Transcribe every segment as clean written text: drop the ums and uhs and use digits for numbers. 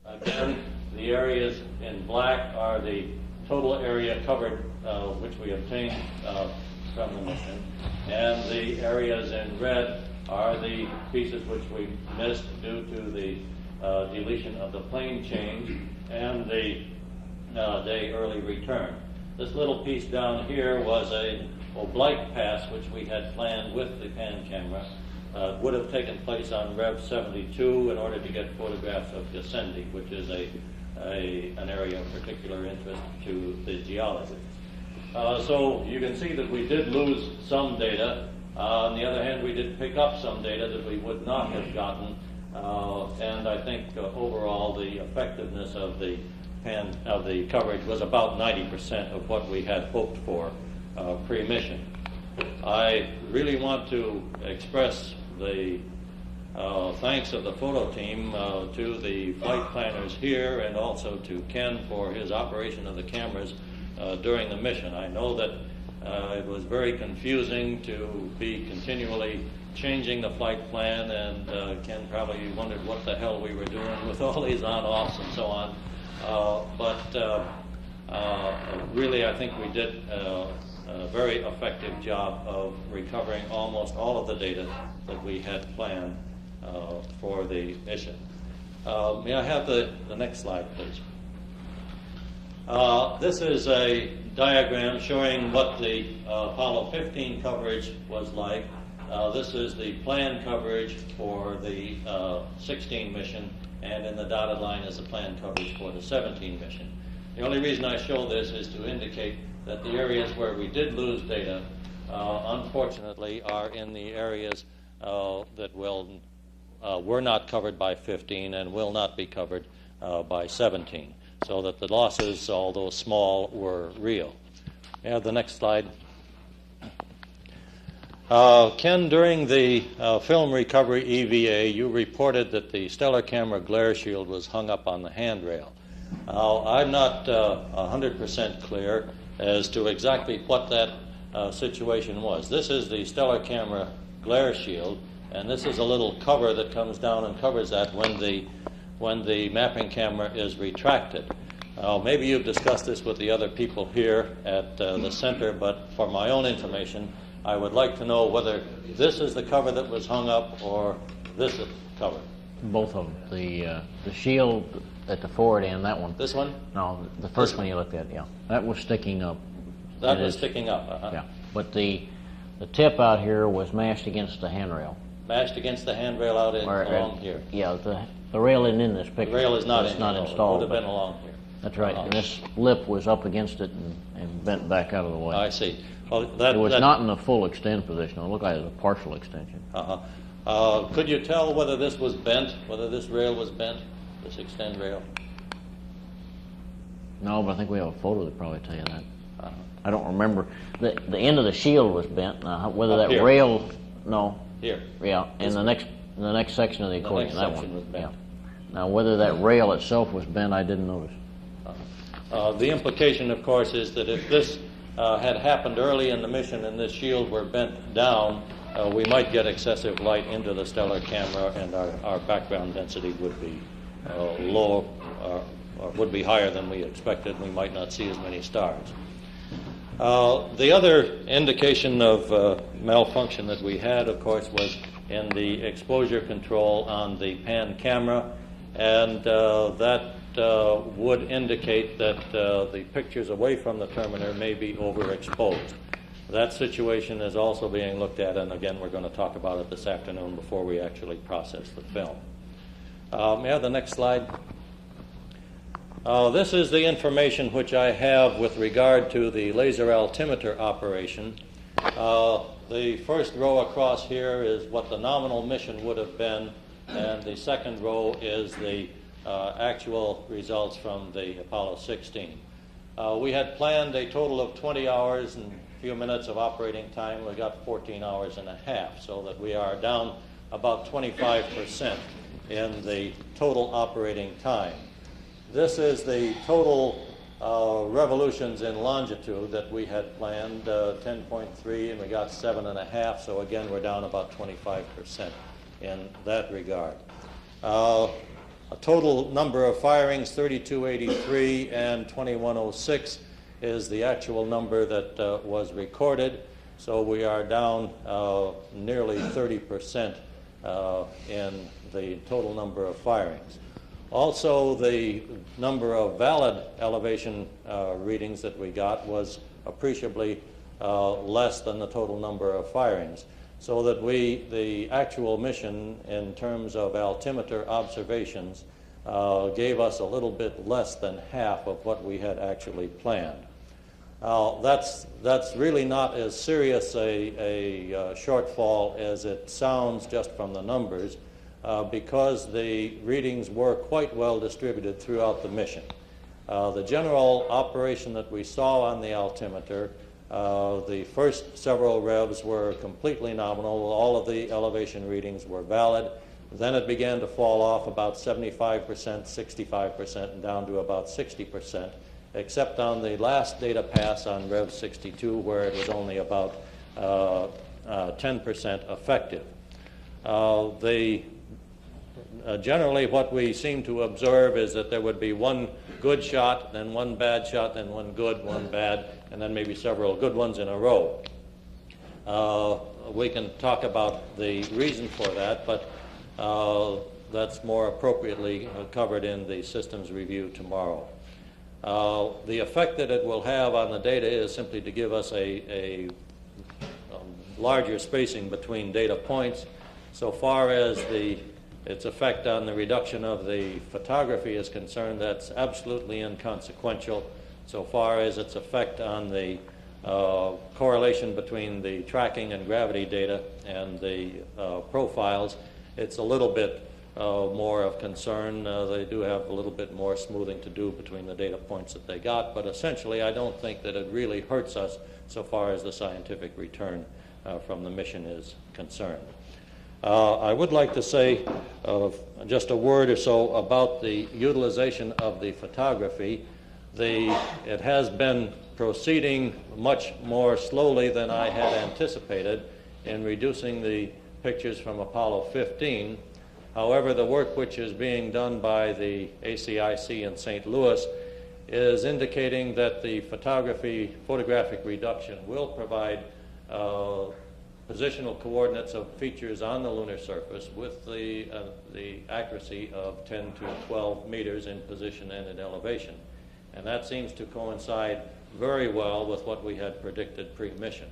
Again, the areas in black are the total area covered, which we obtained from the mission, and the areas in red are the pieces which we missed due to the deletion of the plane change and the day early return. This little piece down here was a oblique pass which we had planned with the pan camera. Would have taken place on Rev 72 in order to get photographs of Descending, which is an area of particular interest to the geologists. So you can see that we did lose some data. On the other hand, we did pick up some data that we would not have gotten, and I think overall the effectiveness of the coverage was about 90% of what we had hoped for pre-mission. I really want to express the thanks of the photo team to the flight planners here and also to Ken for his operation of the cameras during the mission. I know that it was very confusing to be continually changing the flight plan, and Ken probably wondered what the hell we were doing with all these on-offs and so on. But really, I think we did a very effective job of recovering almost all of the data that we had planned for the mission. May I have the next slide, please? This is a diagram showing what the Apollo 15 coverage was like. This is the planned coverage for the 16 mission, and in the dotted line is the planned coverage for the 17 mission. The only reason I show this is to indicate that the areas where we did lose data, unfortunately, are in the areas that were not covered by 15 and will not be covered by 17, so that the losses, although small, were real. May I have the next slide? Ken, during the film recovery EVA, you reported that the stellar camera glare shield was hung up on the handrail. I'm not 100% clear as to exactly what that situation was. This is the stellar camera glare shield, and this is a little cover that comes down and covers that when the mapping camera is retracted. Maybe you've discussed this with the other people here at the center, but for my own information, I would like to know whether this is the cover that was hung up or this is the cover. Both of them. The shield at the forward end, that one. This one? No, the first one you looked at, yeah. That was sticking up. That was sticking up, Yeah, but the tip out here was mashed against the handrail. Mashed against the handrail out along here. Yeah, the rail isn't in this picture. The rail is not it's not installed. It would have been along here. That's right, and this lip was up against it and bent back out of the way. I see. Well, it was not in a full extend position. It looked like it was a partial extension. Could you tell whether this was bent, whether this rail was bent, this extend rail? No, but I think we have a photo that probably tell you that. I don't remember. The end of the shield was bent. Now, whether that here. rail, no. Here. Yeah, in the next section of the accordion, that one. Was bent. Yeah. Now, whether that rail itself was bent, I didn't notice. The implication, of course, is that if this had happened early in the mission and this shield were bent down, we might get excessive light into the stellar camera, and our background density would be low, or would be higher than we expected. We might not see as many stars. The other indication of malfunction that we had, of course, was in the exposure control on the pan camera, and that would indicate that the pictures away from the terminator may be overexposed. That situation is also being looked at, and again, we're going to talk about it this afternoon before we actually process the film. May I have the next slide? This is the information which I have with regard to the laser altimeter operation. The first row across here is what the nominal mission would have been, and the second row is the actual results from the Apollo 16. We had planned a total of 20 hours and a few minutes of operating time. We got 14 hours and a half, so that we are down about 25% in the total operating time. This is the total revolutions in longitude that we had planned, 10.3, and we got 7.5, so again we're down about 25% in that regard. total number of firings, 3283 and 2106, is the actual number that was recorded. So we are down nearly 30% in the total number of firings. Also, the number of valid elevation readings that we got was appreciably less than the total number of firings. So that the actual mission in terms of altimeter observations gave us a little bit less than half of what we had actually planned. That's really not as serious a shortfall as it sounds just from the numbers, because the readings were quite well distributed throughout the mission. The general operation that we saw on the altimeter, the first several revs were completely nominal. All of the elevation readings were valid. Then it began to fall off about 75%, 65%, and down to about 60%, except on the last data pass on Rev 62, where it was only about 10% effective. Generally, what we seem to observe is that there would be one good shot, then one bad shot, then one good, one bad, and then maybe several good ones in a row. We can talk about the reason for that, but that's more appropriately covered in the systems review tomorrow. The effect that it will have on the data is simply to give us a larger spacing between data points. So far as its effect on the reduction of the photography is concerned, that's absolutely inconsequential. So far as its effect on the correlation between the tracking and gravity data and the profiles, it's a little bit more of concern. They do have a little bit more smoothing to do between the data points that they got, but essentially I don't think that it really hurts us so far as the scientific return from the mission is concerned. I would like to say just a word or so about the utilization of the photography. It has been proceeding much more slowly than I had anticipated in reducing the pictures from Apollo 15. However, the work which is being done by the ACIC in St. Louis is indicating that the photographic reduction will provide positional coordinates of features on the lunar surface with the accuracy of 10 to 12 meters in position and in elevation. And that seems to coincide very well with what we had predicted pre-mission.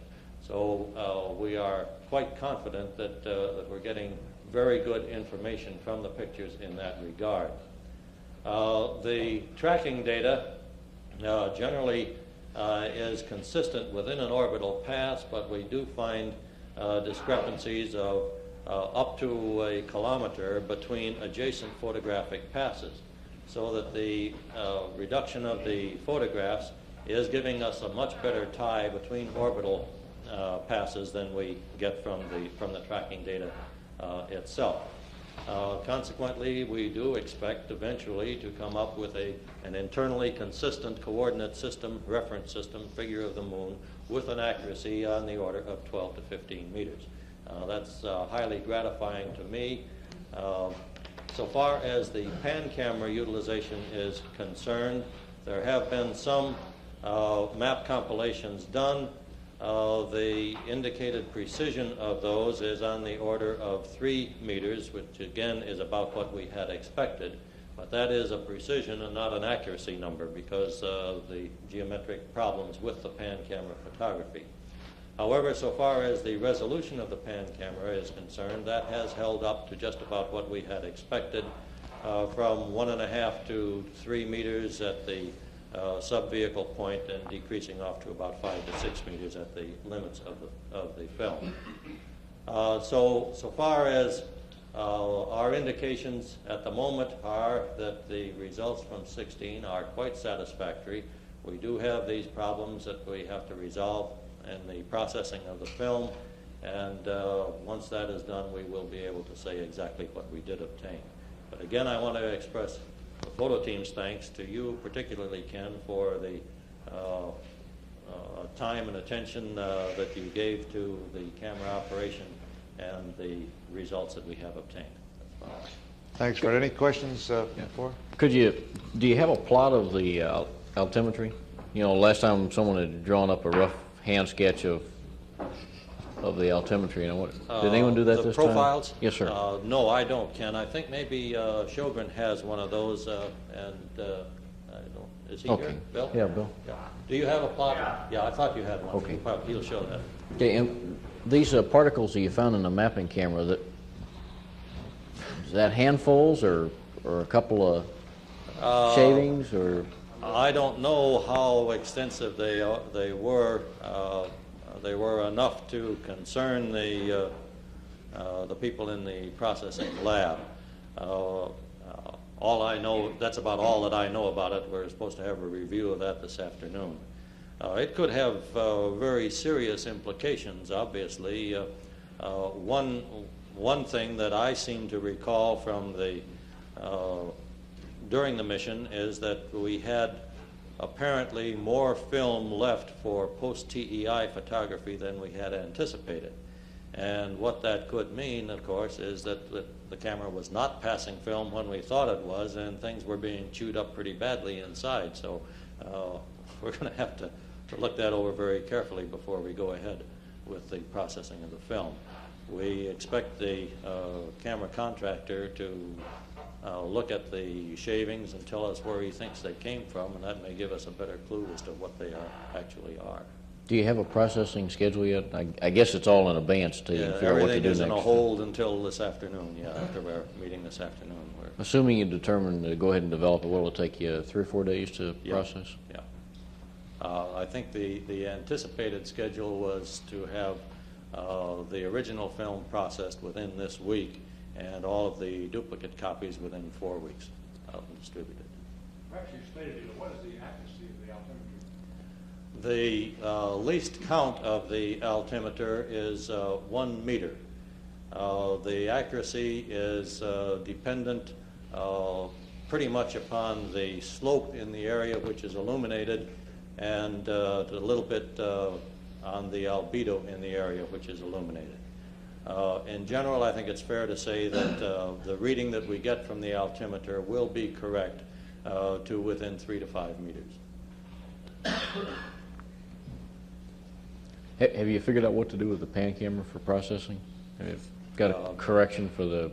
So we are quite confident that we're getting very good information from the pictures in that regard. The tracking data generally is consistent within an orbital pass, but we do find discrepancies of up to a kilometer between adjacent photographic passes, so that the reduction of the photographs is giving us a much better tie between orbital passes than we get from the tracking data itself. Consequently, we do expect eventually to come up with an internally consistent coordinate system, reference system, figure of the moon, with an accuracy on the order of 12 to 15 meters. That's highly gratifying to me. So far as the pan camera utilization is concerned, there have been some map compilations done. The indicated precision of those is on the order of 3 meters, which again is about what we had expected. But that is a precision and not an accuracy number because of the geometric problems with the pan camera photography. However, so far as the resolution of the pan camera is concerned, that has held up to just about what we had expected, from 1.5 to 3 meters at the sub-vehicle point and decreasing off to about 5 to 6 meters at the limits of the film. So far as our indications at the moment are that the results from 16 are quite satisfactory. We do have these problems that we have to resolve in the processing of the film, and once that is done, we will be able to say exactly what we did obtain. But again, I want to express the photo team's thanks to you, particularly Ken, for the time and attention that you gave to the camera operation and the results that we have obtained. Thanks, Fred. Any questions before? Do you have a plot of the altimetry? You know, last time someone had drawn up a rough hand sketch of the altimetry. You know, did anyone do that the this time? profiles? Yes, sir. No, I don't, Ken. I think maybe Sjogren has one of those, and I don't. Is he Okay. here, Bill? Yeah, Bill. Yeah. Do you have a plot? Yeah, I thought you had one. Okay. He'll show that. Okay, and these particles that you found in the mapping camera, is that handfuls or a couple of shavings or? I don't know how extensive they were. They were enough to concern the people in the processing lab. All I know, that's about all that I know about it. We're supposed to have a review of that this afternoon. It could have very serious implications, obviously. One thing that I seem to recall from during the mission is that we had apparently more film left for post-TEI photography than we had anticipated. And what that could mean, of course, is that the camera was not passing film when we thought it was, and things were being chewed up pretty badly inside. So we're going to have to look that over very carefully before we go ahead with the processing of the film. We expect the camera contractor to look at the shavings and tell us where he thinks they came from, and that may give us a better clue as to what they actually are. Do you have a processing schedule yet? I guess it's all in advance to figure out what to do next. Everything is in a hold until this afternoon, after our meeting this afternoon. Assuming you determine to go ahead and develop it, what will it take you, 3 or 4 days to process? Yeah. I think the anticipated schedule was to have the original film processed within this week and all of the duplicate copies within 4 weeks out and distributed. Perhaps you stated it. What is the accuracy of the altimeter? The least count of the altimeter is 1 meter. The accuracy is dependent pretty much upon the slope in the area which is illuminated and a little bit on the albedo in the area which is illuminated. In general, I think it's fair to say that the reading that we get from the altimeter will be correct to within 3 to 5 meters. Have you figured out what to do with the pan camera for processing? Have you got a correction for the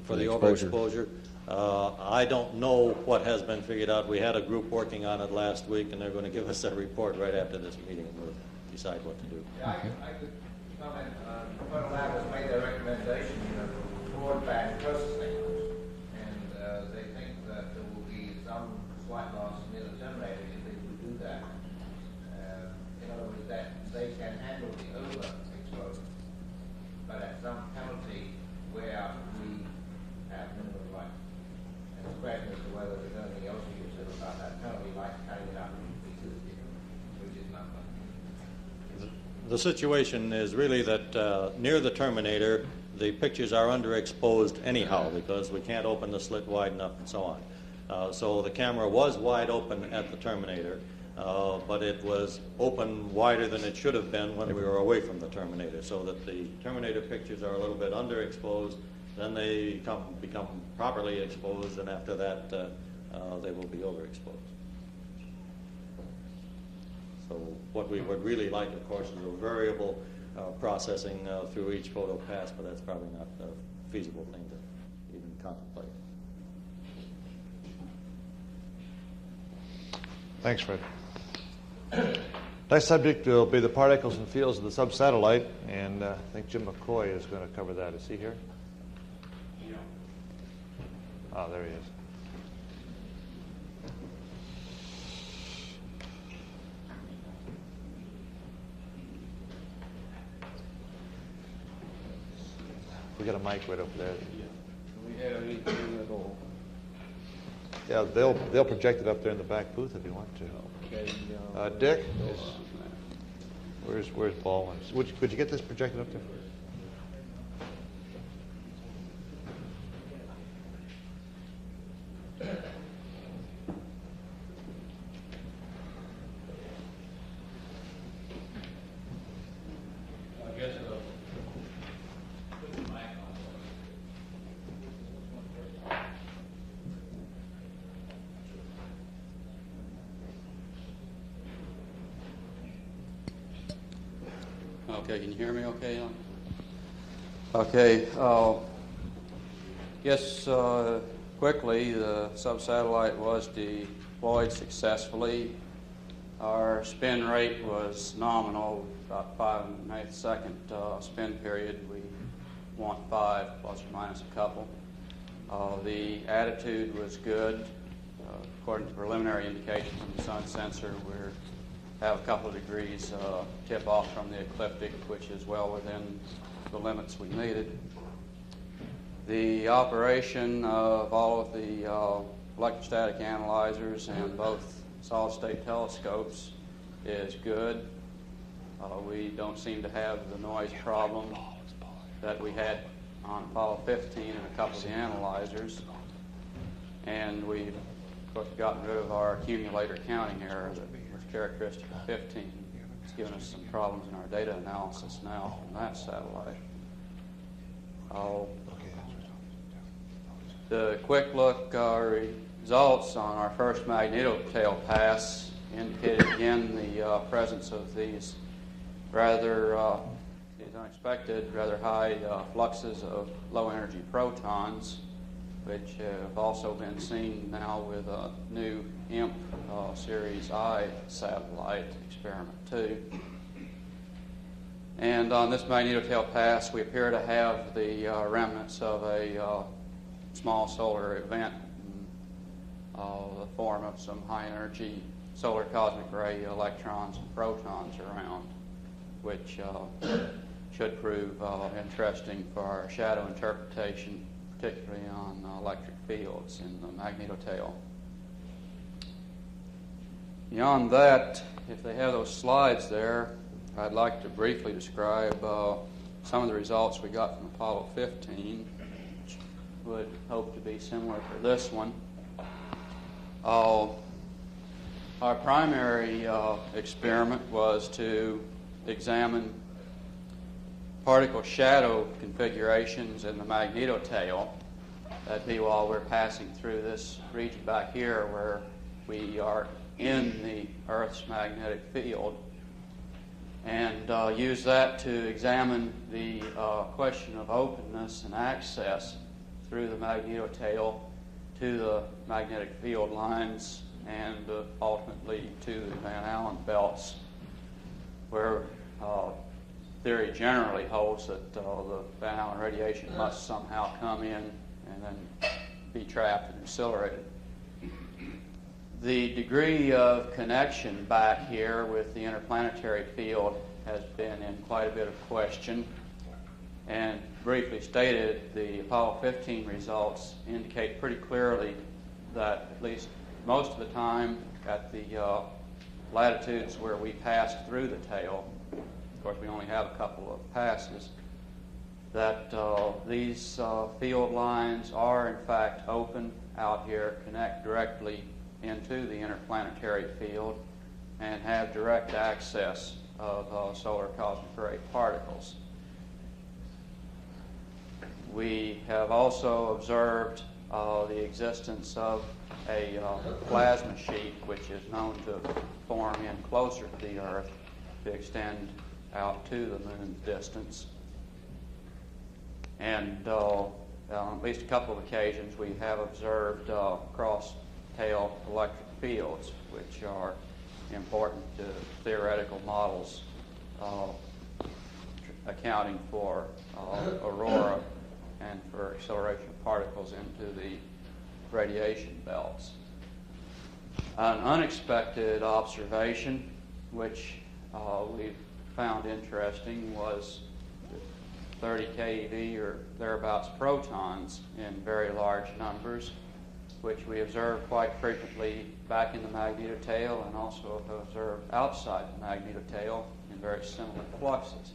overexposure? I don't know what has been figured out. We had a group working on it last week, and they're going to give us a report right after this meeting, and we'll decide what to do. Yeah, I could comment. Federal Lab has made their recommendation of broadband processing, and they think that there will be some slight loss near the terminator if they do that. In other words, that they can handle the overexposure, but at some penalty where we have minimum light. And the question as to whether there's anything else you can say about that penalty, like cutting it up into pieces, which is not fun. The situation is really that near the terminator, the pictures are underexposed anyhow because we can't open the slit wide enough and so on. So the camera was wide open at the terminator, but it was open wider than it should have been when we were away from the terminator, so that the terminator pictures are a little bit underexposed, then they become properly exposed, and after that they will be overexposed. So what we would really like, of course, is a variable processing through each photo pass, but that's probably not a feasible thing to even contemplate. Thanks, Fred. Next subject will be the particles and fields of the subsatellite, and I think Jim McCoy is going to cover that. Is he here? Yeah. Oh, there he is. We got a mic right over there. Do we have anything at all? Yeah, they'll project it up there in the back booth if you want to. Okay. Dick, where's Baldwin? Would you get this projected up there? I guess put the mic on. Okay, can you hear me okay? Okay, yes, quickly, the subsatellite was deployed successfully. Our spin rate was nominal, about 5.5 second spin period. We want 5 plus or minus a couple. The attitude was good. According to preliminary indications from the sun sensor, we have a couple of degrees tip off from the ecliptic, which is well within the limits we needed. The operation of all of the electrostatic analyzers and both solid-state telescopes is good. We don't seem to have the noise problem that we had on Apollo 15 and a couple of the analyzers. And we've, of course, gotten rid of our accumulator counting error that was characteristic of 15. It's given us some problems in our data analysis now from that satellite. The quick look results on our first magnetotail pass indicated again the presence of these unexpected, rather high fluxes of low energy protons, which have also been seen now with a new IMP Series I satellite, Experiment 2. And on this magnetotail pass, we appear to have the remnants of a small solar event in the form of some high-energy solar cosmic ray electrons and protons around, which should prove interesting for our shadow interpretation, particularly on electric fields in the magnetotail. Beyond that, if they have those slides there, I'd like to briefly describe some of the results we got from Apollo 15, which would hope to be similar to this one. Our primary experiment was to examine particle shadow configurations in the magnetotail. That'd be while we're passing through this region back here where we are in the Earth's magnetic field, and use that to examine the question of openness and access through the magnetotail to the magnetic field lines and ultimately to the Van Allen belts, where theory generally holds that the Van Allen radiation must somehow come in and then be trapped and accelerated. The degree of connection back here with the interplanetary field has been in quite a bit of question. And briefly stated, the Apollo 15 results indicate pretty clearly that at least most of the time at the latitudes where we passed through the tail, of course we only have a couple of passes, that these field lines are in fact open out here, connect directly into the interplanetary field, and have direct access of solar cosmic ray particles. We have also observed the existence of a plasma sheet which is known to form in closer to the Earth to extend out to the moon's distance. And on at least a couple of occasions we have observed cross-tail electric fields, which are important to theoretical models accounting for aurora and for acceleration of particles into the radiation belts. An unexpected observation, which we found interesting, was 30 keV or thereabouts protons in very large numbers, which we observed quite frequently back in the magnetotail and also have observed outside the magnetotail in very similar fluxes.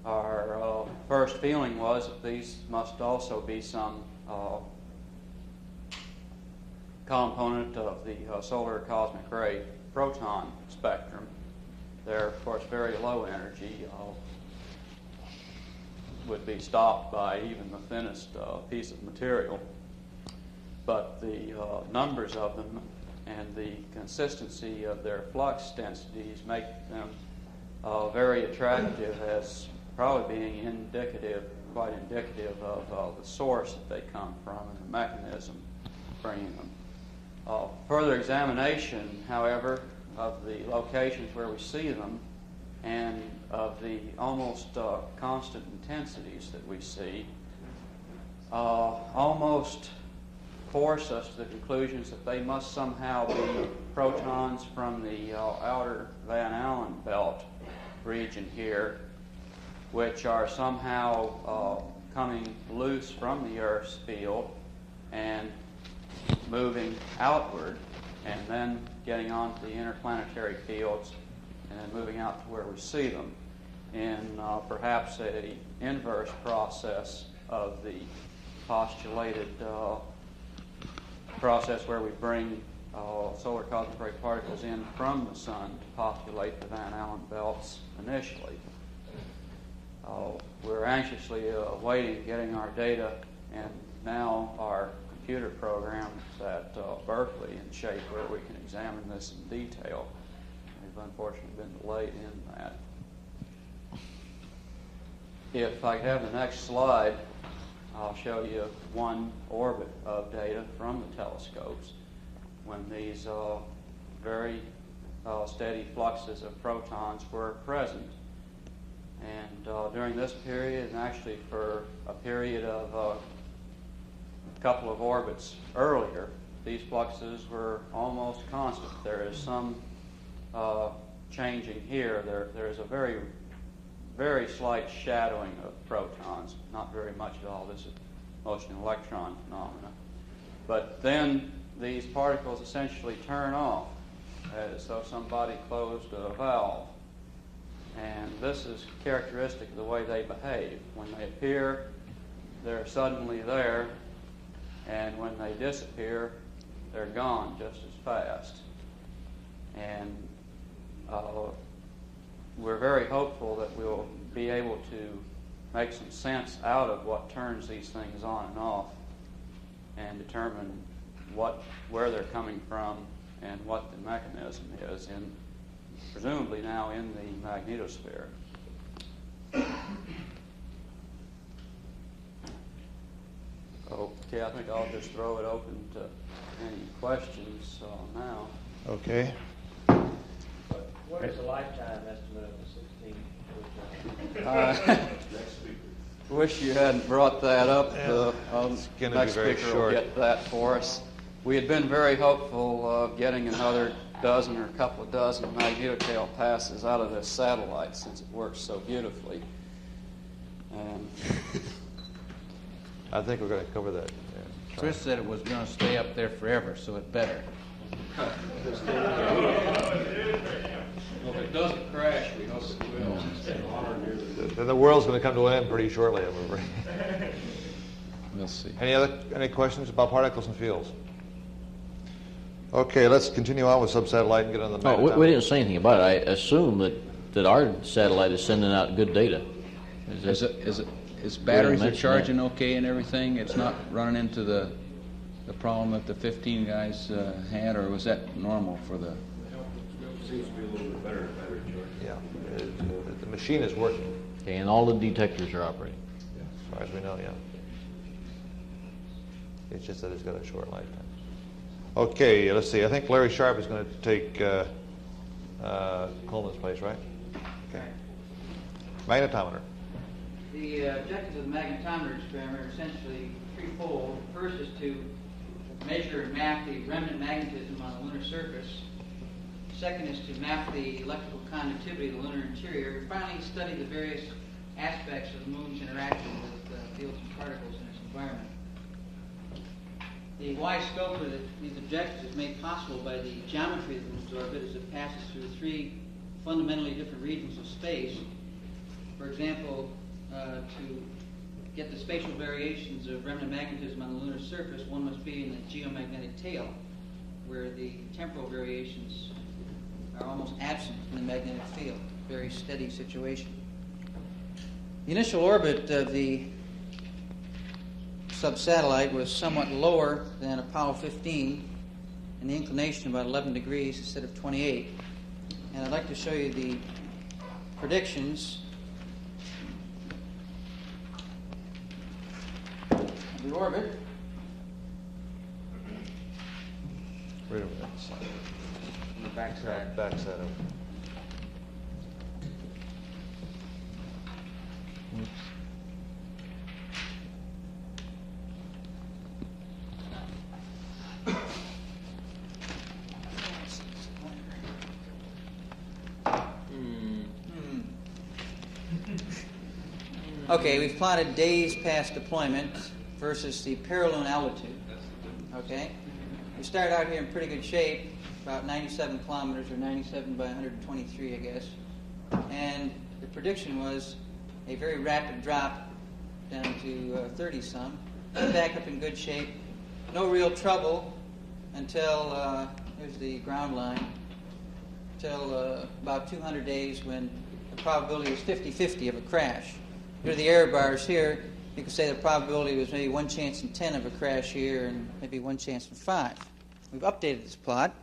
Our first feeling was that these must also be some component of the solar cosmic ray proton spectrum. They're, of course, very low energy, would be stopped by even the thinnest piece of material. But the numbers of them and the consistency of their flux densities make them very attractive as probably being quite indicative of the source that they come from and the mechanism bringing them. Further examination, however, of the locations where we see them and of the almost constant intensities that we see almost force us to the conclusions that they must somehow be protons from the outer Van Allen belt region here, which are somehow coming loose from the Earth's field and moving outward, and then getting onto the interplanetary fields, and then moving out to where we see them in perhaps a inverse process of the postulated process where we bring solar cosmic ray particles in from the sun to populate the Van Allen belts initially. We're anxiously awaiting getting our data and now our computer programs at Berkeley in shape where we can examine this in detail. We've unfortunately been delayed in that. If I have the next slide, I'll show you one orbit of data from the telescopes when these very steady fluxes of protons were present. And during this period, and actually for a period of a couple of orbits earlier, these fluxes were almost constant. There is some changing here. There is a very, very slight shadowing of protons, not very much at all. This is motion electron phenomena. But then these particles essentially turn off as though somebody closed a valve. And this is characteristic of the way they behave. When they appear, they're suddenly there, and when they disappear, they're gone just as fast. And we're very hopeful that we'll be able to make some sense out of what turns these things on and off and determine where they're coming from and what the mechanism is, in presumably now in the magnetosphere. Okay, I think I'll just throw it open to any questions now. Okay. What is the lifetime estimate of the 16? Wish you hadn't brought that up. The gonna next be very speaker short. will get that for us. We had been very hopeful of getting another dozen or a couple of dozen magnetotail passes out of this satellite since it works so beautifully. And I think we're going to cover that. Yeah. Chris said it was going to stay up there forever, so it better. well, if it doesn't crash, we hope it will. Then the world's going to come to an end pretty shortly, I'm afraid. We'll see. Any questions about particles and fields? Okay, let's continue on with subsatellite and get on the Oh, we didn't say anything about it. I assume that our satellite is sending out good data. Is batteries are mention charging that. okay and everything? It's not running into the problem that the 15 guys had, or was that normal for the... Seems to be a little bit better battery charge. Yeah, the machine is working, Okay, and all the detectors are operating. as far as we know, yeah. It's just that it's got a short lifetime. Okay, let's see. I think Larry Sharp is going to take Coleman's place, right? Okay. Magnetometer. The objectives of the magnetometer experiment are essentially threefold. First is to measure and map the remnant magnetism on the lunar surface. Second is to map the electrical conductivity of the lunar interior. And finally, study the various aspects of the moon's interaction with fields and particles in its environment. The wide scope of these objectives is made possible by the geometry of the moon's orbit as it passes through three fundamentally different regions of space. For example, to get the spatial variations of remnant magnetism on the lunar surface, one must be in the geomagnetic tail, where the temporal variations are almost absent in the magnetic field. Very steady situation. The initial orbit of the subsatellite was somewhat lower than Apollo 15, and the inclination about 11 degrees instead of 28. And I'd like to show you the predictions of the orbit. Wait a minute. On the backside. Backside of it. Okay, we've plotted days past deployment versus the parallel altitude. Okay, we start out here in pretty good shape, about 97 kilometers, or 97 by 123, I guess. And the prediction was a very rapid drop down to 30-some. Back up in good shape. No real trouble until, here's the ground line, until about 200 days when the probability was 50-50 of a crash. Here are the error bars here. You could say the probability was maybe 1 chance in 10 of a crash here and maybe 1 chance in 5. We've updated this plot.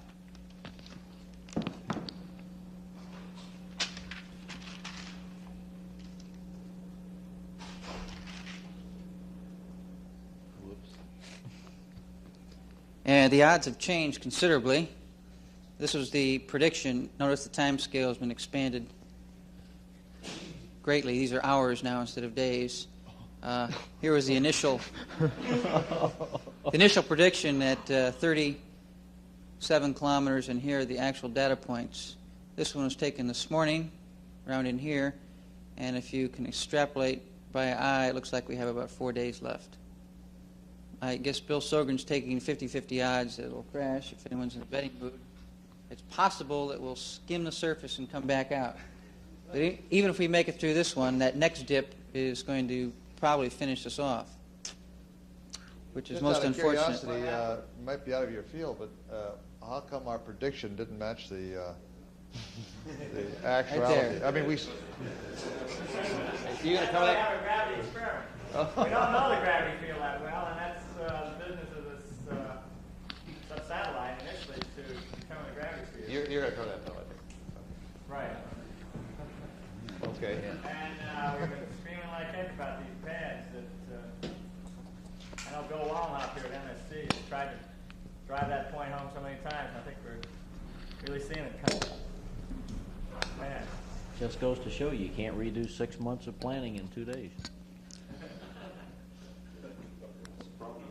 And the odds have changed considerably. This was the prediction. Notice the time scale has been expanded greatly. These are hours now instead of days. Here was the initial prediction at 37 kilometers, and here are the actual data points. This one was taken this morning, around in here, and if you can extrapolate by eye, it looks like we have about 4 days left. I guess Bill Sogren's taking 50-50 odds that it'll crash if anyone's in a betting mood. It's possible that we'll skim the surface and come back out. But even if we make it through this one, that next dip is going to probably finish us off, which is Just most out of unfortunate. curiosity, might be out of your field, but how come our prediction didn't match the actuality? I mean, we. You gonna cover We that? have a gravity experiment. We don't know the gravity field that well, and that's the business of this sub-satellite initially, to determine the gravity field. You're going to cover that, though, I think. Right. Okay. And we've been screaming like heck about these pads that I know Bill Wallenhoff here at MSC has tried to drive that point home so many times. I think we're really seeing it come. Man. Just goes to show you can't redo 6 months of planning in 2 days.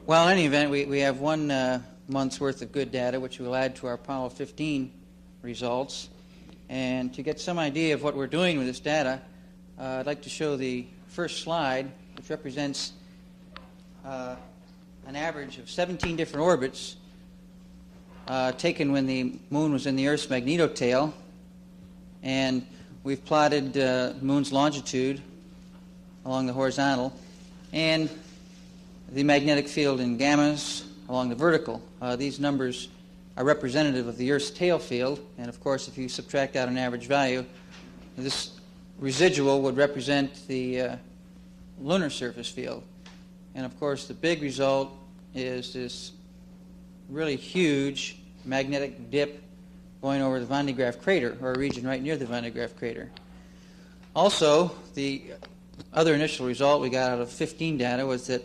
Well, in any event, we have 1 month's worth of good data, which we'll add to our Apollo 15 results. And to get some idea of what we're doing with this data, I'd like to show the first slide, which represents an average of 17 different orbits taken when the moon was in the Earth's magnetotail. And we've plotted the moon's longitude along the horizontal and the magnetic field in gammas along the vertical. These numbers are representative of the Earth's tail field, and of course if you subtract out an average value, this residual would represent the lunar surface field. And of course the big result is this really huge magnetic dip going over the Van de Graaff crater, or a region right near the Van de Graaff crater. Also, the other initial result we got out of 15 data was that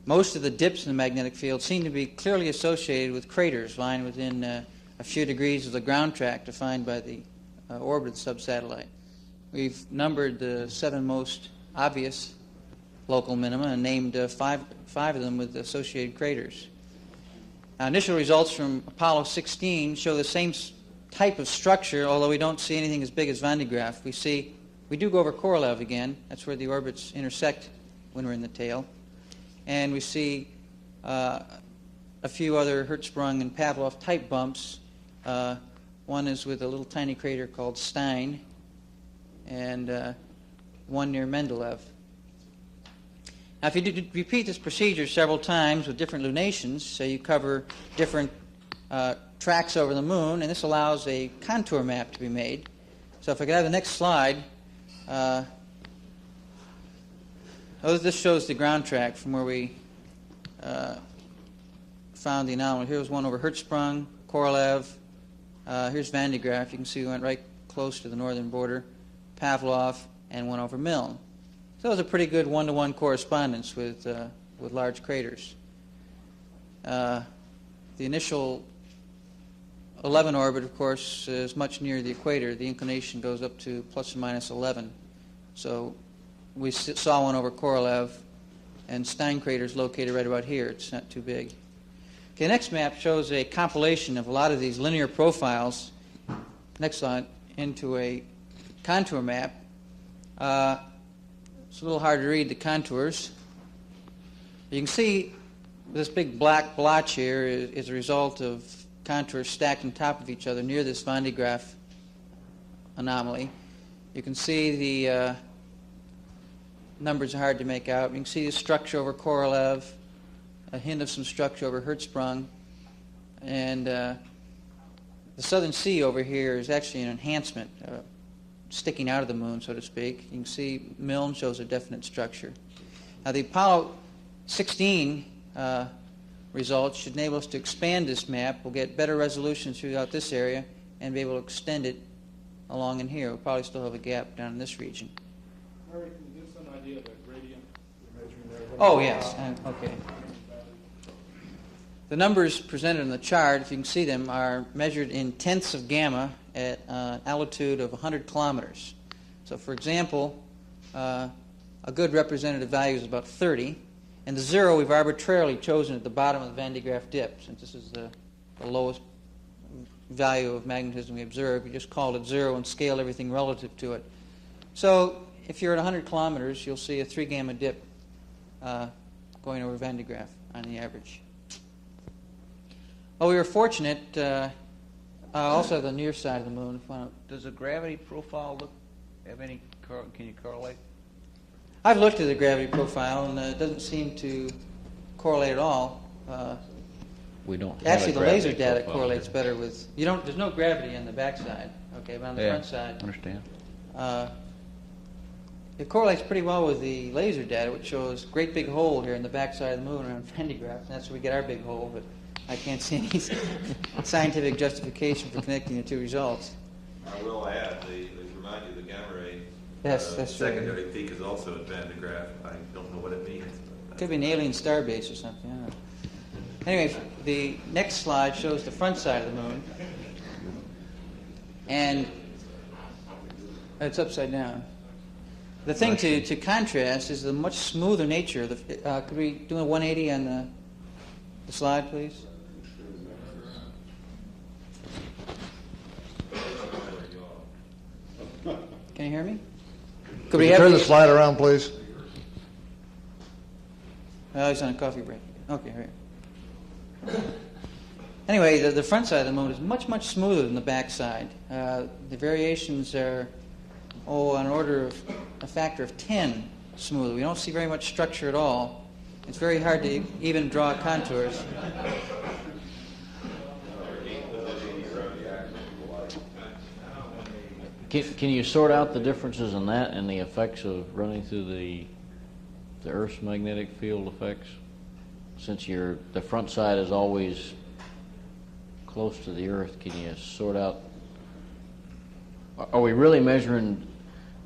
most of the dips in the magnetic field seem to be clearly associated with craters lying within a few degrees of the ground track defined by the orbit of the subsatellite. We've numbered the 7 most obvious local minima and named five of them with associated craters. Now, initial results from Apollo 16 show the same type of structure, although we don't see anything as big as Van de Graaff. We do go over Korolev again. That's where the orbits intersect when we're in the tail. And we see a few other Hertzsprung and Pavlov type bumps. One is with a little tiny crater called Stein, and one near Mendeleev. Now, if you repeat this procedure several times with different lunations, so you cover different tracks over the moon, and this allows a contour map to be made. So if I could have the next slide. This shows the ground track from where we found the anomaly. Here's one over Hertzsprung, Korolev. Here's Van de Graaff. You can see we went right close to the northern border. Pavlov, and 1 over Milne. So it was a pretty good one-to-one correspondence with large craters. The initial 11 orbit, of course, is much nearer the equator. The inclination goes up to plus or minus 11. So we saw one over Korolev, and Stein crater is located right about here. It's not too big. Okay, the next map shows a compilation of a lot of these linear profiles, next slide, into a contour map. It's a little hard to read the contours. You can see this big black blotch here is a result of contours stacked on top of each other near this Van de Graaff anomaly. You can see the numbers are hard to make out. You can see the structure over Korolev, a hint of some structure over Hertzsprung, and the Southern Sea over here is actually an enhancement, sticking out of the moon, so to speak. You can see Milne shows a definite structure. Now the Apollo 16 results should enable us to expand this map. We'll get better resolution throughout this area and be able to extend it along in here. We'll probably still have a gap down in this region. Harry, can you give some idea of the gradient you're measuring there? Oh, yes. Okay. The numbers presented on the chart, if you can see them, are measured in tenths of gamma at an altitude of 100 kilometers. So, for example, a good representative value is about 30, and the 0 we've arbitrarily chosen at the bottom of the Van de Graaff dip, since this is the lowest value of magnetism we observe. We just called it 0 and scaled everything relative to it. So, if you're at 100 kilometers, you'll see a 3 gamma dip going over Van de Graaff on the average. Well, we were fortunate. Also, the near side of the moon. Does the gravity profile have any? Can you correlate? I've looked at the gravity profile, and it doesn't seem to correlate at all. We don't have Actually, a the gravity laser data profile correlates here. better with. You don't. There's no gravity on the backside. Okay, but on the front side, Understand. it correlates pretty well with the laser data, which shows a great big hole here in the backside of the moon around Van de Graaff, and that's where we get our big hole. But I can't see any scientific justification for connecting the two results. I will add, they remind you the gamma ray. Yes, that's true. Secondary peak is also at Van de Graaff. I don't know what it means. Could be an alien star base or something. I don't know. Anyway, the next slide shows the front side of the moon, and it's upside down. The thing to contrast is the much smoother nature. Could we do a 180 on the slide, please? Can you hear me? Could you turn the slide around, please? Oh, he's on a coffee break. Okay, here. Anyway, the front side of the moon is much, much smoother than the back side. The variations are, on an order of a factor of 10 smoother. We don't see very much structure at all. It's very hard to even draw contours. Can you sort out the differences in that and the effects of running through the Earth's magnetic field effects? Since the front side is always close to the Earth, can you sort out? Are we really measuring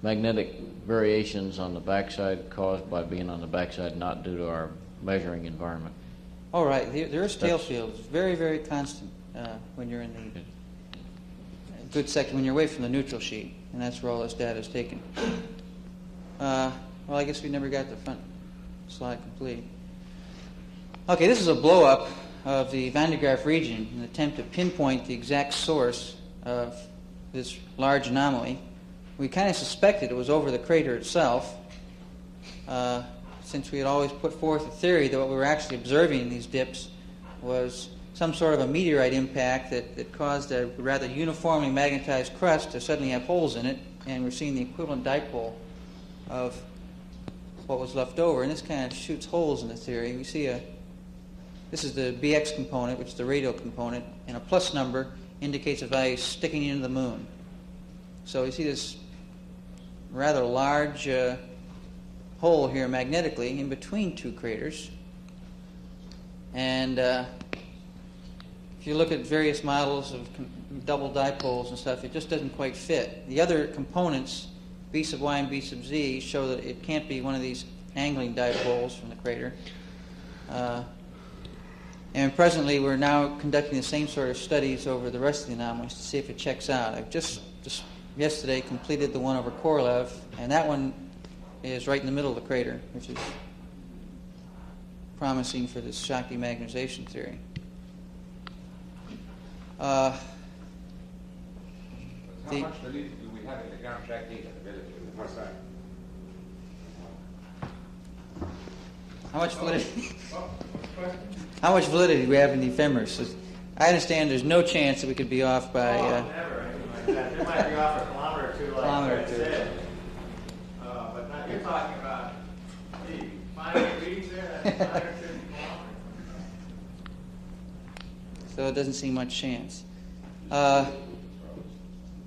magnetic variations on the backside caused by being on the backside, not due to our measuring environment? All right, the Earth's tail field is very, very constant when you're in the good section, when you're away from the neutral sheet, and that's where all this data is taken. Well, I guess we never got the front slide complete. Okay, this is a blow-up of the Van de Graaff region in an attempt to pinpoint the exact source of this large anomaly. We kind of suspected it was over the crater itself, since we had always put forth a theory that what we were actually observing in these dips was some sort of a meteorite impact that caused a rather uniformly magnetized crust to suddenly have holes in it, and we're seeing the equivalent dipole of what was left over, and this kind of shoots holes in the theory. We see this is the BX component, which is the radial component, and a plus number indicates a value sticking into the moon. So you see this rather large hole here magnetically in between two craters, and if you look at various models of double dipoles and stuff, it just doesn't quite fit. The other components B sub y and B sub z show that it can't be one of these angling dipoles from the crater. And presently we're now conducting the same sort of studies over the rest of the anomalies to see if it checks out. I've just yesterday completed the one over Korolev, and that one is right in the middle of the crater, which is promising for this shock demagnetization theory. How much validity do we have in the ground track data? What's that? How much validity? How much validity do we have in the ephemeris? I understand there's no chance that we could be off by. Never. They might be off a kilometer or two, like Kilometer Fred or two. said. But now you're talking about the 5 degrees there. That's 150 kilometers. So it doesn't seem much chance.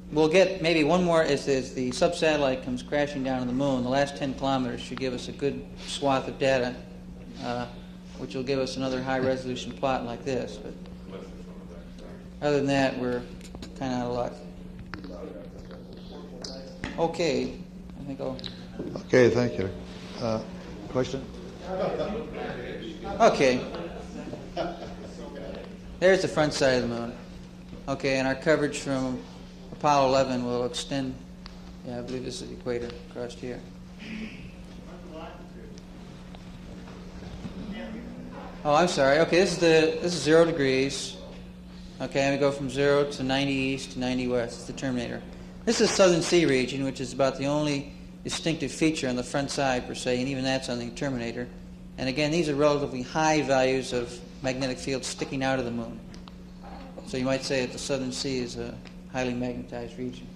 We'll get maybe one more as the subsatellite comes crashing down on the moon. The last 10 kilometers should give us a good swath of data, which will give us another high-resolution plot like this. But other than that, we're kind of out of luck. Okay, I think I'll... Okay, thank you. Question? Okay. There's the front side of the moon. Okay, and our coverage from Apollo 11 will extend. Yeah, I believe this is the equator across here. Oh, I'm sorry. Okay, this is 0 degrees. Okay, and we go from 0 to 90 east to 90 west. It's the terminator. This is the southern sea region, which is about the only distinctive feature on the front side per se, and even that's on the terminator. And again, these are relatively high values of magnetic field sticking out of the moon. So you might say that the southern sea is a highly magnetized region.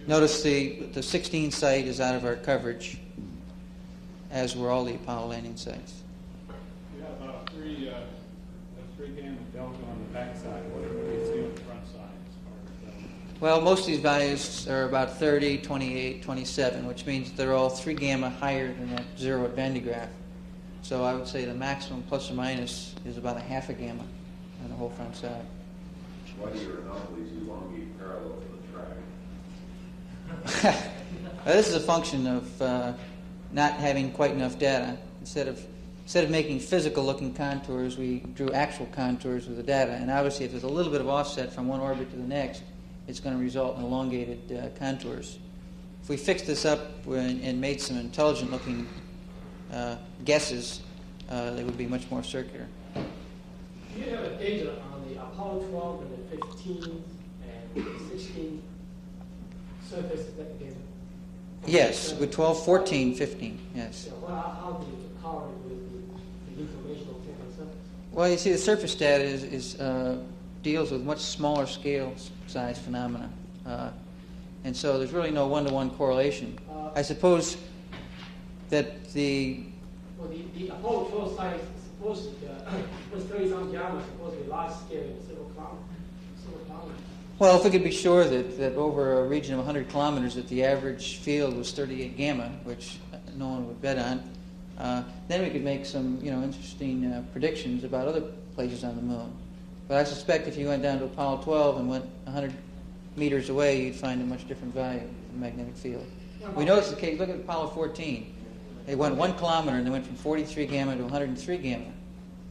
Notice the 16 site is out of our coverage, as were all the Apollo landing sites. You have about 3 gamma delta on the backside. What do you see on the front side as far as Well, most of these values are about 30, 28, 27, which means they're all 3 gamma higher than that 0 at Van de Graaff. So I would say the maximum plus or minus is about a half a gamma on the whole front side. Why do your anomalies elongate parallel to the track? This is a function of not having quite enough data. Instead of making physical-looking contours, we drew actual contours with the data. And obviously, if there's a little bit of offset from one orbit to the next, it's going to result in elongated contours. If we fixed this up and made some intelligent-looking guesses, they would be much more circular. Do you have data on the Apollo 12 and the 15 and the 16 surface that data? Yes, with 12, 14, 15, yes. So how do you correlate with the information on the surface? Well, you see, the surface data deals with much smaller scale size phenomena. And so there's really no one-to-one correlation. I suppose that the Apollo 12 site is supposed to was 30-some gamma, supposed to be large scale, several kilometers. Well, if we could be sure that over a region of 100 kilometers that the average field was 38 gamma, which no one would bet on, then we could make some interesting predictions about other places on the moon. But I suspect if you went down to Apollo 12 and went 100 meters away, you'd find a much different value of the magnetic field. We know it's the case. Look at Apollo 14. They went 1 kilometer and they went from 43 gamma to 103 gamma.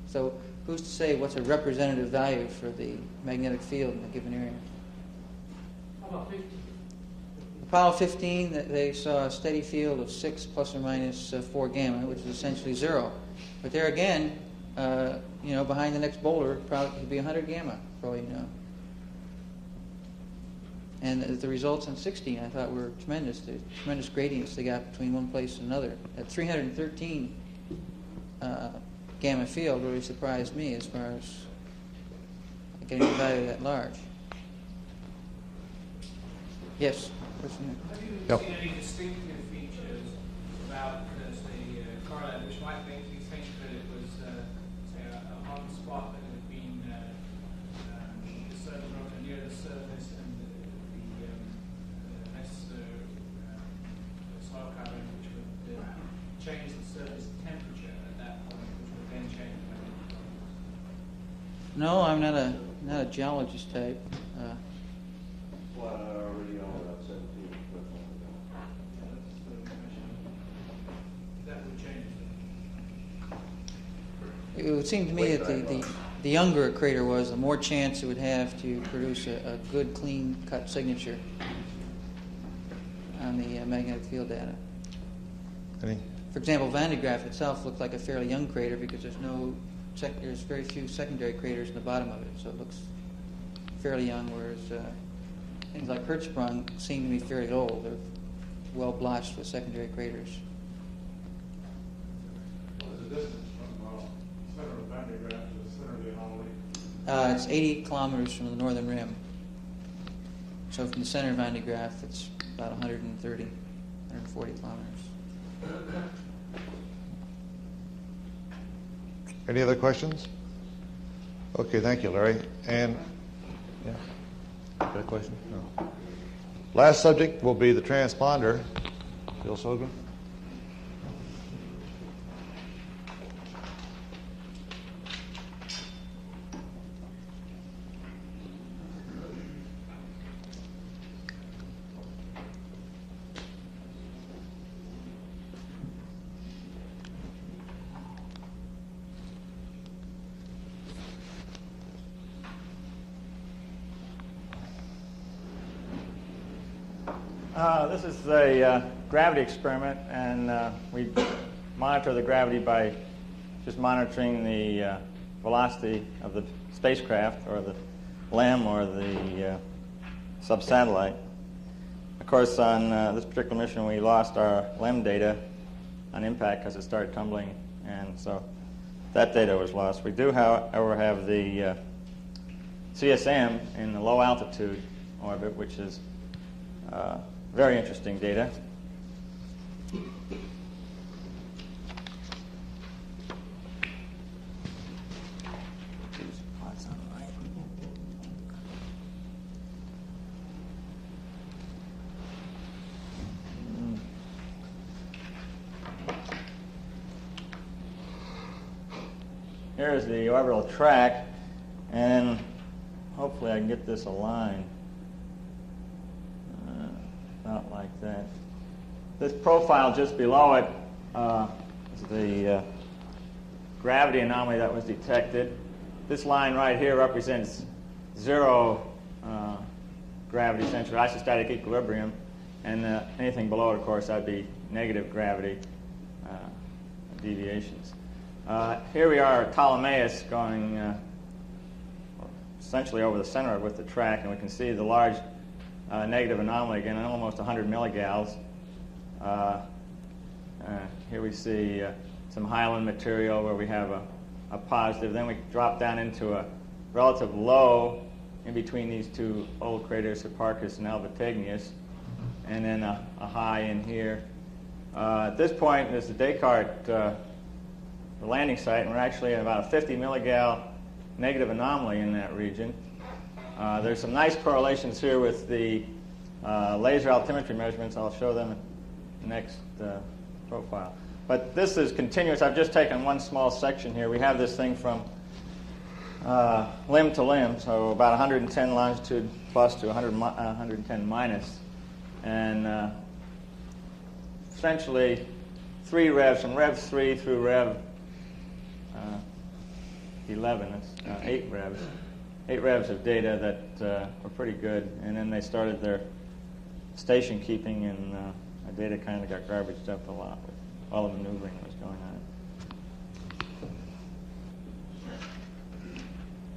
So who's to say what's a representative value for the magnetic field in a given area? How about 15? Apollo 15, they saw a steady field of 6 plus or minus 4 gamma, which is essentially 0. But there again, behind the next boulder, probably could be 100 gamma, for all you know. And the results on 16, I thought, were tremendous. The tremendous gradients they got between one place and another. At 313 gamma field really surprised me as far as getting the value that large. Yes? Question Have you seen any distinctive features about the correlate which might make you think that it was, say, a hot spot that had been discernible near the surface and the less soil covering, which would change the surface temperature at that point, which would then change the magnetic field? No, I'm not a geologist type. It would seem to me that the younger a crater was, the more chance it would have to produce a good, clean-cut signature on the magnetic field data. Any? For example, Van de Graaff itself looked like a fairly young crater because there's very few secondary craters in the bottom of it, so it looks fairly young, whereas things like Hertzsprung seem to be fairly old. They're well blotched with secondary craters. What is the distance from the center of Van de Graaff to the center of the anomaly? It's 80 kilometers from the northern rim. So from the center of Van de Graaff, it's about 130, 140 kilometers. Any other questions? Okay, thank you, Larry. And, yeah, got a question? No. Last subject will be the transponder. Bill Sogren. This is a gravity experiment, and we monitor the gravity by just monitoring the velocity of the spacecraft, or the LEM, or the subsatellite. Of course, on this particular mission, we lost our LEM data on impact because it started tumbling, and so that data was lost. We do, however, have the CSM in the low altitude orbit, which is very interesting data. Here's the orbital track, and hopefully I can get this aligned. Not like that. This profile just below it is the gravity anomaly that was detected. This line right here represents zero gravity center, isostatic equilibrium, and anything below it, of course, that'd be negative gravity deviations. Here we are at Ptolemais going essentially over the center with the track, and we can see the large negative anomaly again, almost 100 milligals. Here we see some Highland material where we have a positive. Then we drop down into a relative low in between these two old craters, Hipparchus and Albategnius, and then a high in here. At this point, there's the Descartes, the landing site, and we're actually at about a 50 milligal negative anomaly in that region. There's some nice correlations here with the laser altimetry measurements. I'll show them in the next profile. But this is continuous. I've just taken one small section here. We have this thing from limb to limb, so about 110 longitude plus to 110 minus. And essentially 3 revs, from Rev 3 through Rev 11. That's 8 revs. 8 revs of data that were pretty good, and then they started their station keeping, and the data kind of got garbaged up a lot with all the maneuvering that was going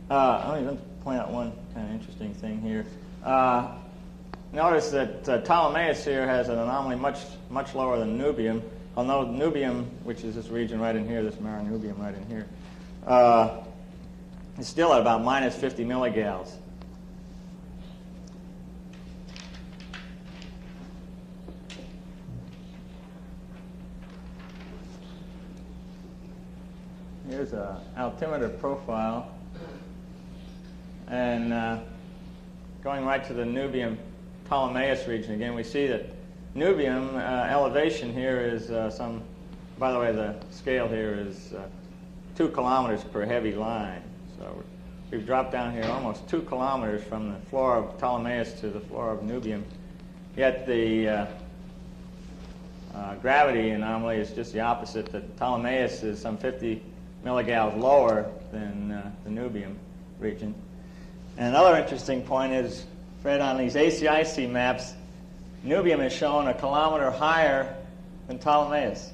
on. Let me point out one kind of interesting thing here. Notice that Ptolemais here has an anomaly much lower than Nubium, although Nubium, which is this region right in here, this Mare Nubium right in here, is still at about minus 50 milligals. Here's an altimeter profile, and going right to the Nubium Ptolemais region again, we see that Nubium elevation here is by the way, the scale here is 2 kilometers per heavy line. So we've dropped down here almost 2 kilometers from the floor of Ptolemais to the floor of Nubium. Yet the gravity anomaly is just the opposite. That Ptolemais is some 50 milligauss lower than the Nubium region. And another interesting point is, Fred, on these ACIC maps, Nubium is shown 1 kilometer higher than Ptolemais.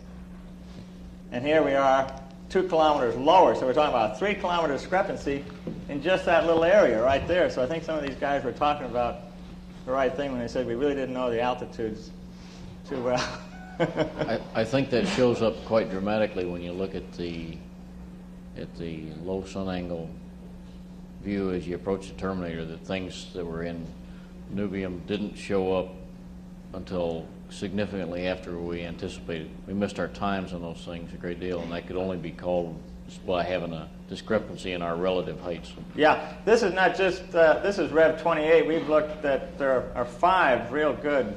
And here we are 2 kilometers lower, so we're talking about a 3 kilometer discrepancy in just that little area right there. So I think some of these guys were talking about the right thing when they said we really didn't know the altitudes too well. I think that shows up quite dramatically when you look at the low sun angle view as you approach the terminator. The things that were in Nubium didn't show up until significantly after we anticipated. We missed our times on those things a great deal, and that could only be called by having a discrepancy in our relative heights. Yeah, this is not just, this is Rev 28. We've looked at, there are 5 real good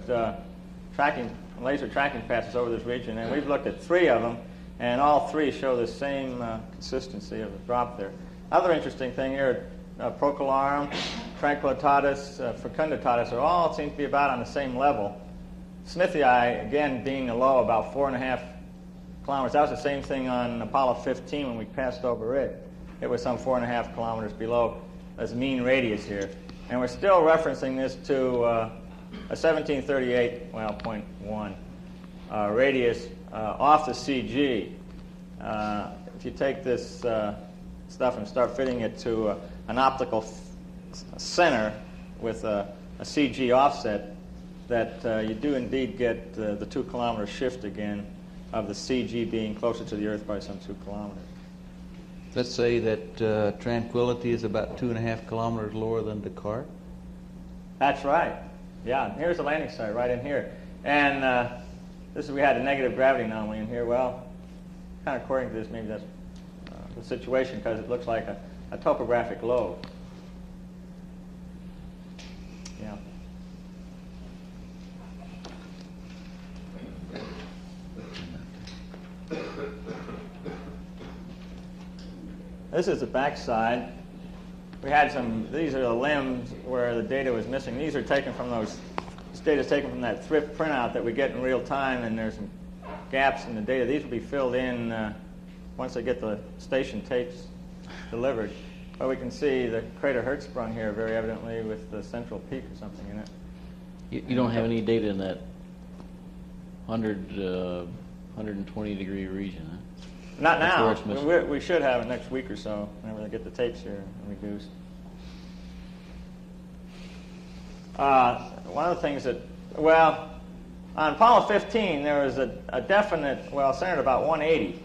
laser tracking passes over this region, and we've looked at 3 of them, and all 3 show the same consistency of the drop there. Other interesting thing here, Procularum, Tranquillitatis, Fecunditatis are all seem to be about on the same level. Smithii, again, being a low about 4.5 kilometers. That was the same thing on Apollo 15 when we passed over it. It was some 4.5 kilometers below as mean radius here. And we're still referencing this to a 1738, well, 0.1 radius off the CG. If you take this stuff and start fitting it to an optical center with a CG offset, that you do indeed get the 2 kilometer shift again of the CG being closer to the Earth by some 2 kilometers. Let's say that Tranquility is about 2.5 kilometers lower than Descartes. That's right. Yeah, here's the landing site right in here. And this is, we had a negative gravity anomaly in here. Well, kind of according to this, maybe that's the situation because it looks like a topographic lobe. Yeah. This is the backside. We had some, these are the limbs where the data was missing. These are taken from those, this data is taken from that thrift printout that we get in real time, and there's some gaps in the data. These will be filled in once they get the station tapes delivered. But we can see the crater Hertzsprung here very evidently with the central peak or something in it. You don't have any data in that 120 degree region, huh? Not That's now. where it's missing. We should have it next week or so whenever they get the tapes here reduced. One of the things that, well, on Apollo 15 there was a definite, well, centered about 180.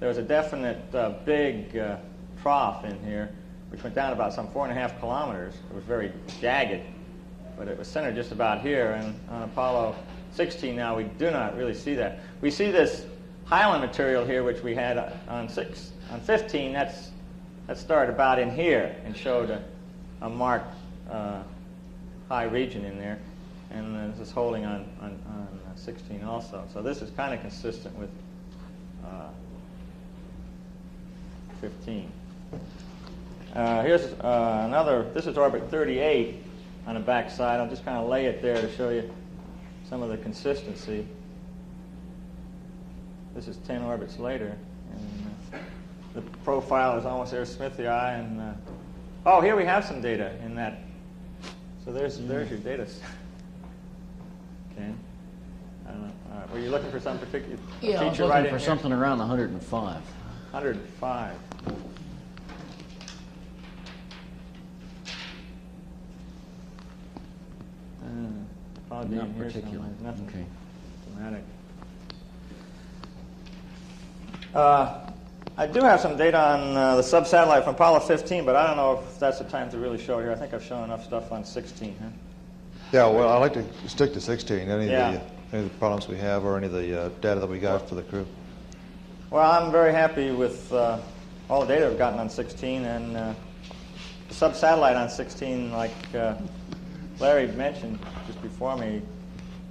There was a definite big trough in here, which went down about some 4.5 kilometers. It was very jagged, but it was centered just about here. And on Apollo 16 now, we do not really see that. We see this Highland material here, which we had on 15. That started about in here and showed a marked high region in there, and this is holding on 16 also. So this is kind of consistent with 15. Here's another. This is orbit 38 on the back side. I'll just kind of lay it there to show you some of the consistency. This is 10 orbits later, and the profile is almost there, Smithii, and oh, here we have some data in that. So there's your data. Okay. Were you looking for some particular Yeah, I was feature looking right in for here? something around 105. 105. Probably Not in here particular. somewhere. Nothing Okay. dramatic. I do have some data on the sub-satellite from Apollo 15, but I don't know if that's the time to really show it here. I think I've shown enough stuff on 16. Huh? Yeah, well, I like to stick to 16. Any Yeah. of the problems we have or any of the data that we got for the crew. Well, I'm very happy with all the data I've gotten on 16, and the sub-satellite on 16, like Larry mentioned just before me,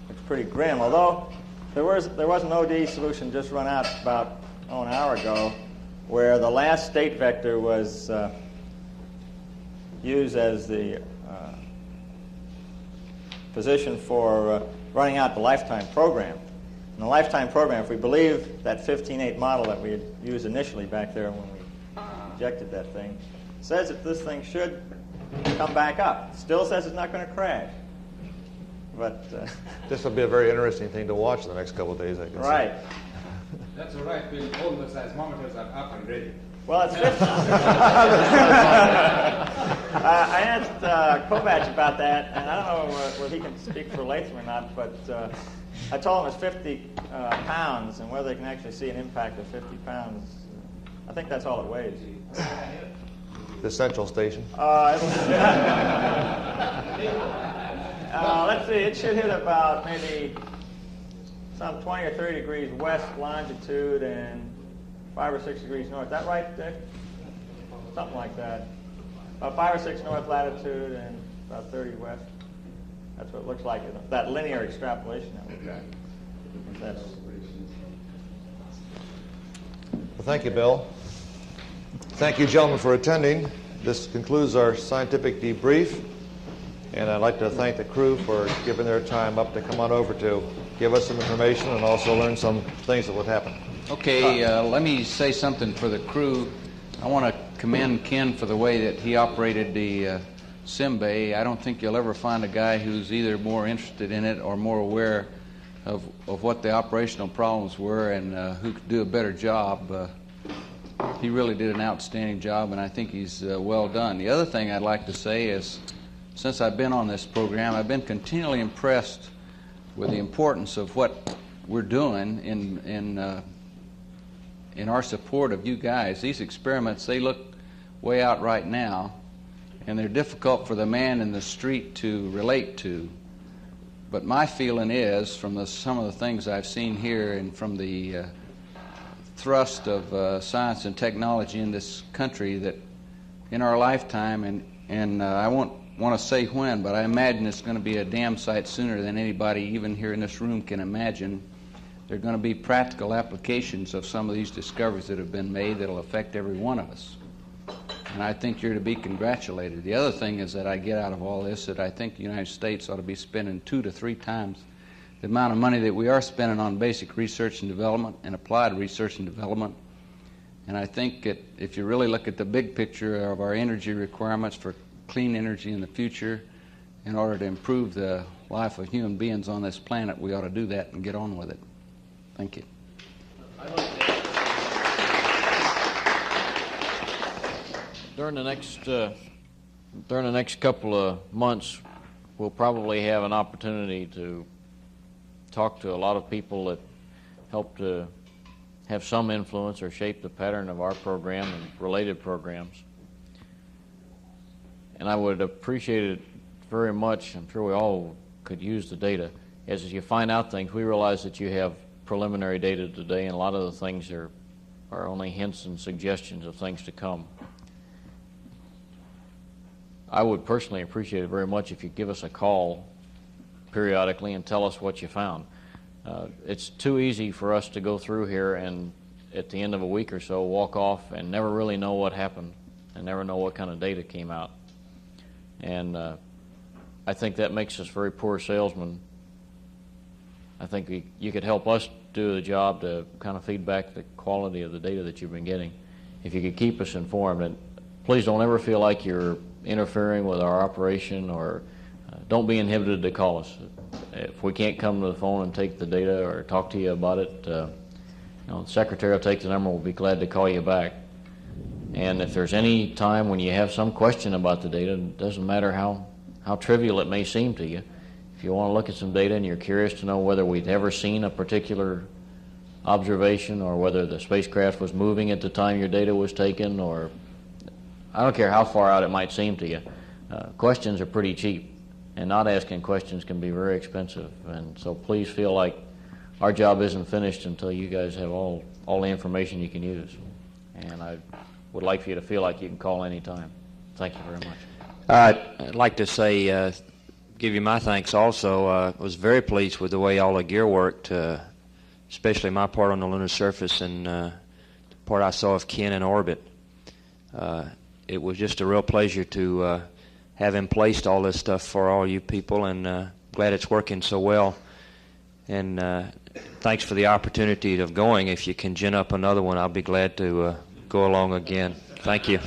it's pretty grim. Although there was an OD solution just run out about an hour ago, where the last state vector was used as the position for running out the lifetime program. in the lifetime program, if we believe that 15.8 model that we had used initially back there when we injected that thing, says that this thing should come back up. It still says it's not going to crash. But this will be a very interesting thing to watch in the next couple of days, I guess. right. That's all right, Bill. All the seismometers are up and ready. Well, it's 50. I asked Kovac about that, and I don't know whether he can speak for Latham or not, but I told him it's 50 pounds, and whether they can actually see an impact of 50 pounds. I think that's all it weighs. The central station. Let's see, it should hit about maybe some 20 or 30 degrees west longitude and 5 or 6 degrees north. Is that right, Dick? Something like that. About 5 or 6 north latitude and about 30 west. That's what it looks like, that linear extrapolation that we've got. That's... Well, thank you, Bill. Thank you, gentlemen, for attending. This concludes our scientific debrief. And I'd like to thank the crew for giving their time up to come on over to give us some information and also learn some things that would happen. Okay, let me say something for the crew. I want to commend Ken for the way that he operated the sim bay. I don't think you'll ever find a guy who's either more interested in it or more aware of what the operational problems were and who could do a better job. He really did an outstanding job, and I think he's well done. The other thing I'd like to say is, since I've been on this program, I've been continually impressed with the importance of what we're doing in our support of you guys. These experiments, they look way out right now, and they're difficult for the man in the street to relate to. But my feeling is, from some of the things I've seen here and from the thrust of science and technology in this country, that in our lifetime, and I won't want to say when, but I imagine it's going to be a damn sight sooner than anybody even here in this room can imagine. There are going to be practical applications of some of these discoveries that have been made that will affect every one of us. And I think you're to be congratulated. The other thing is that I get out of all this that I think the United States ought to be spending 2 to 3 times the amount of money that we are spending on basic research and development and applied research and development. And I think that if you really look at the big picture of our energy requirements for clean energy in the future, in order to improve the life of human beings on this planet, we ought to do that and get on with it. Thank you. During the next couple of months, we'll probably have an opportunity to talk to a lot of people that help to have some influence or shape the pattern of our program and related programs. And I would appreciate it very much, I'm sure we all could use the data, as you find out things. We realize that you have preliminary data today, and a lot of the things are only hints and suggestions of things to come. I would personally appreciate it very much if you give us a call periodically and tell us what you found. It's too easy for us to go through here and at the end of a week or so walk off and never really know what happened and never know what kind of data came out. And I think that makes us very poor salesmen. I think you could help us do the job to kind of feed back the quality of the data that you've been getting. If you could keep us informed, and please don't ever feel like you're interfering with our operation, or don't be inhibited to call us. If we can't come to the phone and take the data or talk to you about it, the secretary will take the number. We'll be glad to call you back. And if there's any time when you have some question about the data, it doesn't matter how trivial it may seem to you. If you want to look at some data and you're curious to know whether we'd ever seen a particular observation or whether the spacecraft was moving at the time your data was taken, or I don't care how far out it might seem to you, questions are pretty cheap, and not asking questions can be very expensive. And so please feel like our job isn't finished until you guys have all the information you can use. And I would like for you to feel like you can call any time. Thank you very much. I'd like to say, give you my thanks also. I was very pleased with the way all the gear worked, especially my part on the lunar surface and the part I saw of Ken in orbit. It was just a real pleasure to have him placed all this stuff for all you people, and glad it's working so well. And thanks for the opportunity of going. If you can gin up another one, I'll be glad to go along again. Thank you.